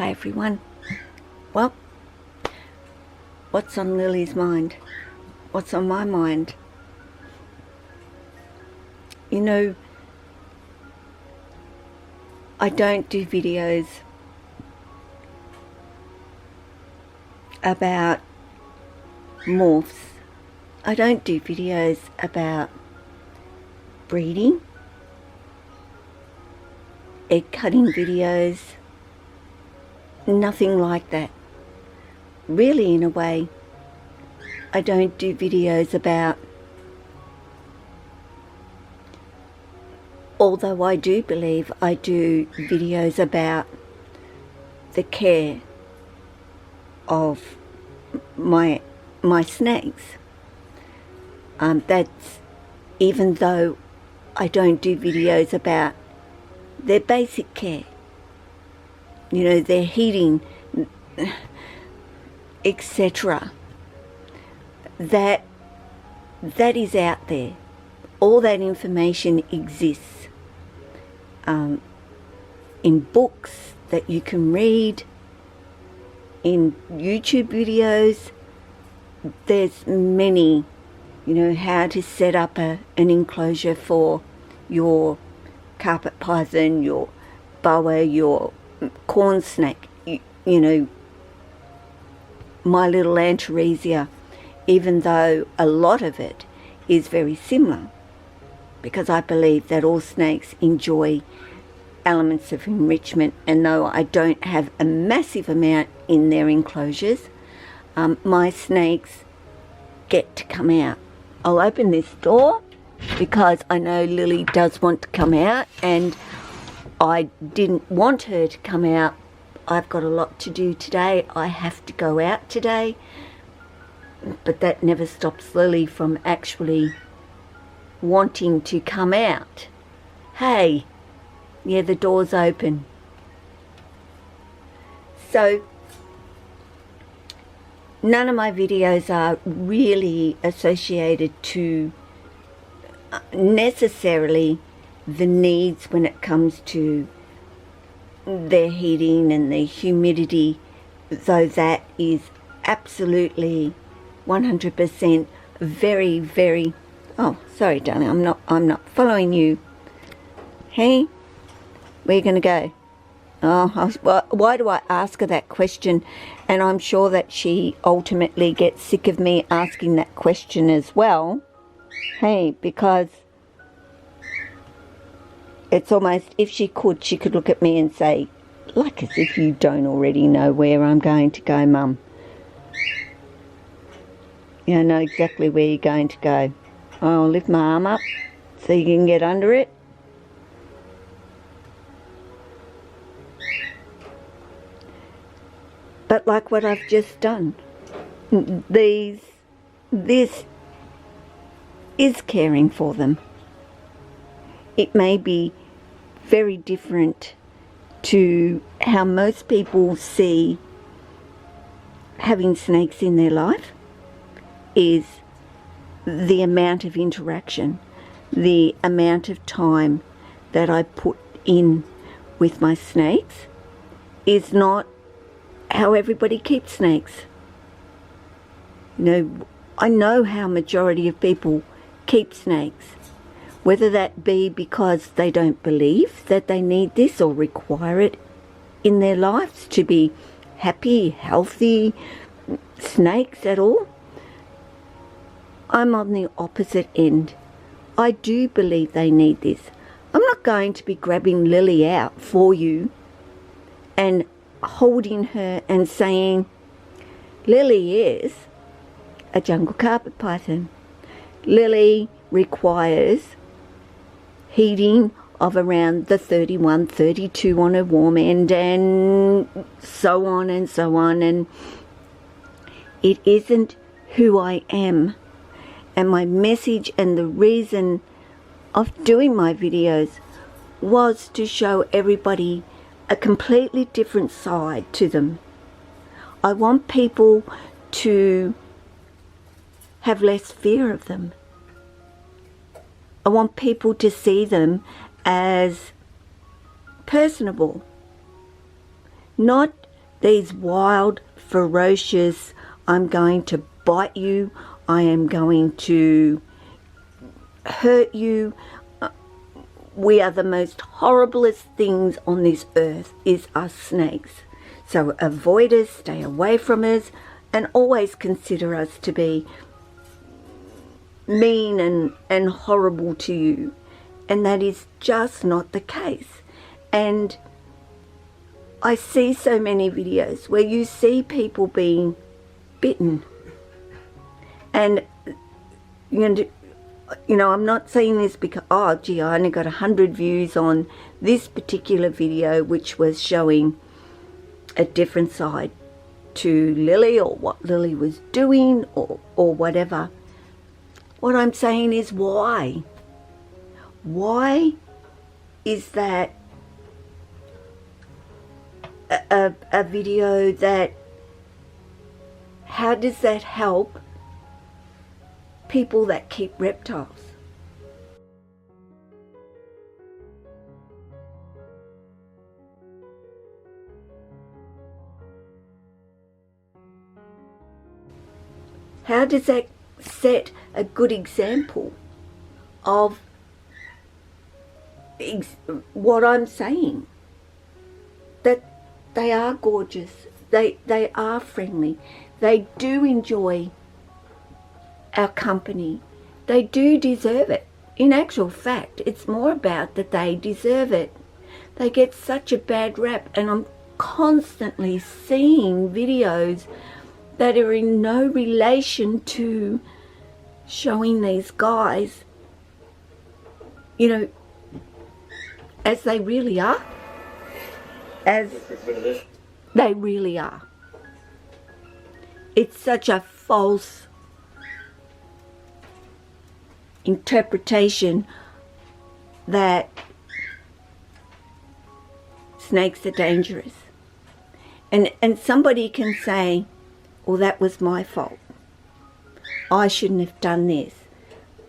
Hi everyone. Well, what's on Lily's mind? What's on my mind? You know, I don't do videos about morphs. I don't do videos about breeding, egg cutting videos, nothing like that. Really, in a way, I don't do videos about, although I do believe I do videos about the care of my snakes. That's even though I don't do videos about their basic care. You know, their heating, etc. That is out there. All that information exists in books that you can read, in YouTube videos. There's many, you know, how to set up an enclosure for your carpet python, your boa, your corn snake, you know, my little Antaresia, even though a lot of it is very similar, because I believe that all snakes enjoy elements of enrichment, and though I don't have a massive amount in their enclosures, my snakes get to come out. I'll open this door because I know Lily does want to come out, and I didn't want her to come out. I've got a lot to do today. I have to go out today, but that never stops Lily from actually wanting to come out. Hey, yeah, the door's open. So none of my videos are really associated to necessarily the needs when it comes to their heating and the humidity, though that is absolutely 100% very, very... Oh, sorry darling, I'm not following you. Hey, where are you going to go? Oh, why do I ask her that question? And I'm sure that she ultimately gets sick of me asking that question as well. Hey, because it's almost, if she could look at me and say, like as if you don't already know where I'm going to go, Mum. You know exactly where you're going to go. I'll lift my arm up so you can get under it. But like what I've just done, this is caring for them. It may be very different to how most people see having snakes in their life, is the amount of interaction, the amount of time that I put in with my snakes is not how everybody keeps snakes. You know, I know how majority of people keep snakes, whether that be because they don't believe that they need this or require it in their lives to be happy, healthy snakes at all. I'm on the opposite end. I do believe they need this. I'm not going to be grabbing Lily out for you and holding her and saying, Lily is a jungle carpet python. Lily requires heating of around the 31, 32 on her warm end, and so on and so on. And it isn't who I am. And my message and the reason of doing my videos was to show everybody a completely different side to them. I want people to have less fear of them. I want people to see them as personable, not these wild, ferocious, I'm going to bite you, I am going to hurt you. We are the most horriblest things on this earth, is us snakes. So avoid us, stay away from us, and always consider us to be mean and horrible to you. And that is just not the case. And I see so many videos where you see people being bitten. And, you know, I'm not saying this because, oh, gee, I only got 100 views on this particular video, which was showing a different side to Lily, or what Lily was doing, or whatever. What I'm saying is, why? Why is that a video that, how does that help people that keep reptiles? How does that set a good example of what I'm saying? That they are gorgeous, they are friendly, they do enjoy our company, they do deserve it. In actual fact, it's more about that they deserve it. They get such a bad rap, and I'm constantly seeing videos that are in no relation to showing these guys, you know, as they really are. As they really are. It's such a false interpretation that snakes are dangerous. And somebody can say, well, that was my fault. I shouldn't have done this.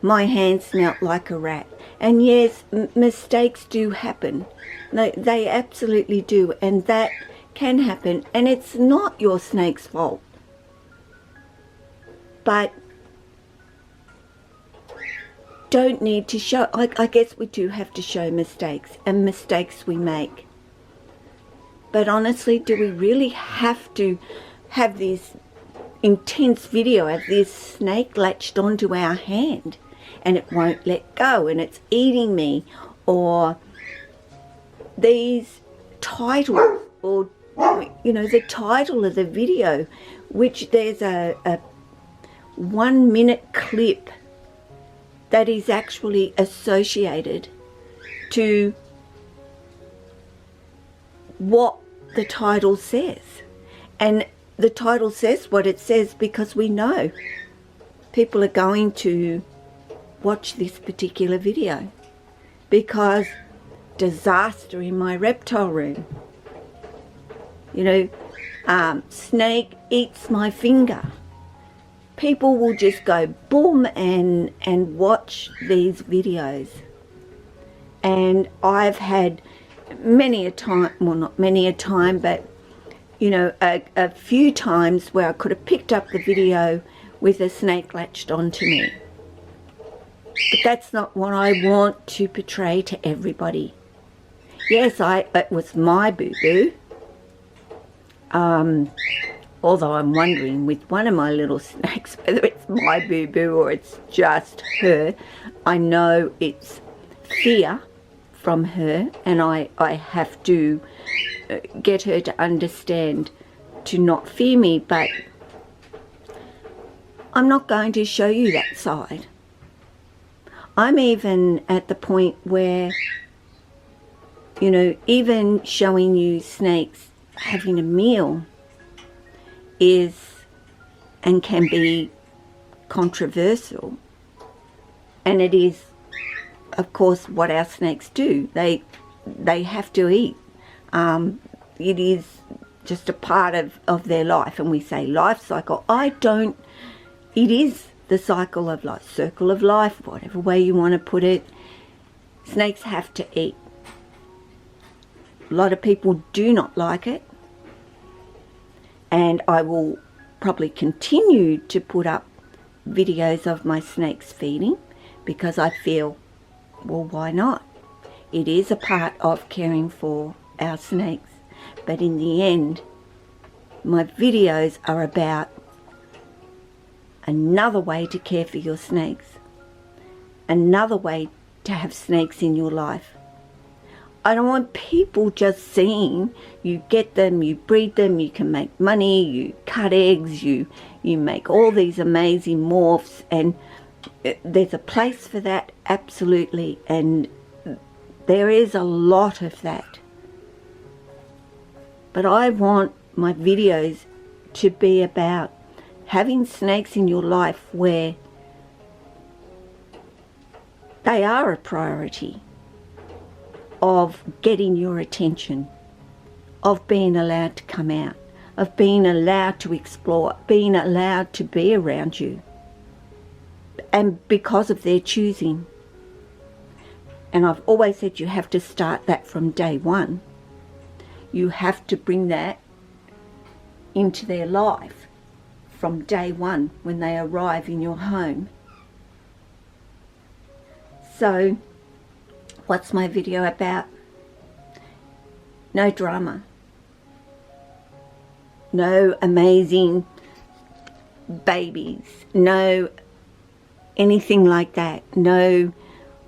My hand smelt like a rat. And yes, mistakes do happen. They absolutely do. And that can happen. And it's not your snake's fault. But don't need to show. I guess we do have to show mistakes, and mistakes we make. But honestly, do we really have to have this intense video of this snake latched onto our hand and it won't let go and it's eating me? Or these titles, or, you know, the title of the video, which there's a 1 minute clip that is actually associated to what the title says. And the title says what it says because we know people are going to watch this particular video, because disaster in my reptile room, you know, snake eats my finger. People will just go boom and watch these videos. And I've had many a time, well, not many a time, but, you know, a few times where I could have picked up the video with a snake latched onto me. But that's not what I want to portray to everybody. Yes, it was my boo-boo. Although I'm wondering with one of my little snakes whether it's my boo-boo or it's just her. I know it's fear from her, and I have to get her to understand to not fear me, but I'm not going to show you that side. I'm even at the point where, you know, even showing you snakes having a meal is and can be controversial. And it is, of course, what our snakes do. They have to eat. It is just a part of their life. And we say life cycle. It is the cycle of life, circle of life, whatever way you want to put it. Snakes have to eat. A lot of people do not like it. and I will probably continue to put up videos of my snakes feeding, because I feel, well, why not? It is a part of caring for our snakes, but in the end, my videos are about another way to care for your snakes, another way to have snakes in your life. I don't want people just seeing you get them, you breed them, you can make money, you cut eggs, you make all these amazing morphs, and there's a place for that, absolutely, and there is a lot of that. But I want my videos to be about having snakes in your life where they are a priority, of getting your attention, of being allowed to come out, of being allowed to explore, being allowed to be around you, and because of their choosing. And I've always said you have to start that from day one. You have to bring that into their life from day one when they arrive in your home. So, what's my video about? No drama. No amazing babies. No anything like that. No,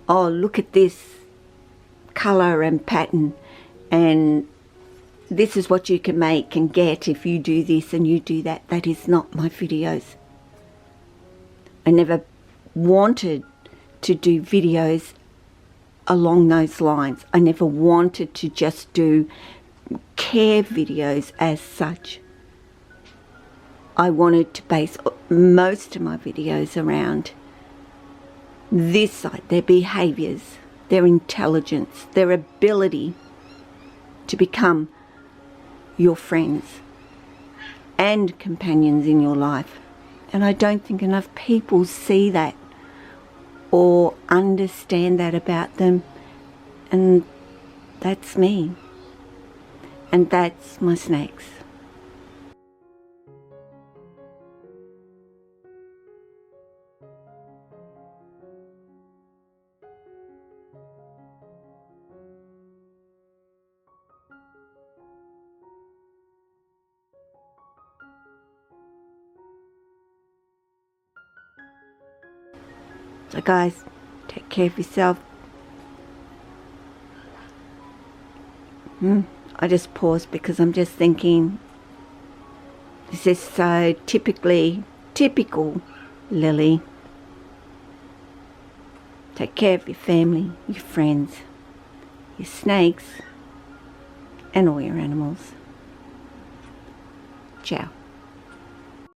oh, look at this colour and pattern, and this is what you can make and get if you do this and you do that. That is not my videos. I never wanted to do videos along those lines. I never wanted to just do care videos as such. I wanted to base most of my videos around this side, their behaviours, their intelligence, their ability to become your friends and companions in your life. And I don't think enough people see that or understand that about them, and that's me, and that's my snakes. So guys, take care of yourself. I just paused because I'm just thinking, this is so typical Lily. Take care of your family, your friends, your snakes, and all your animals. Ciao.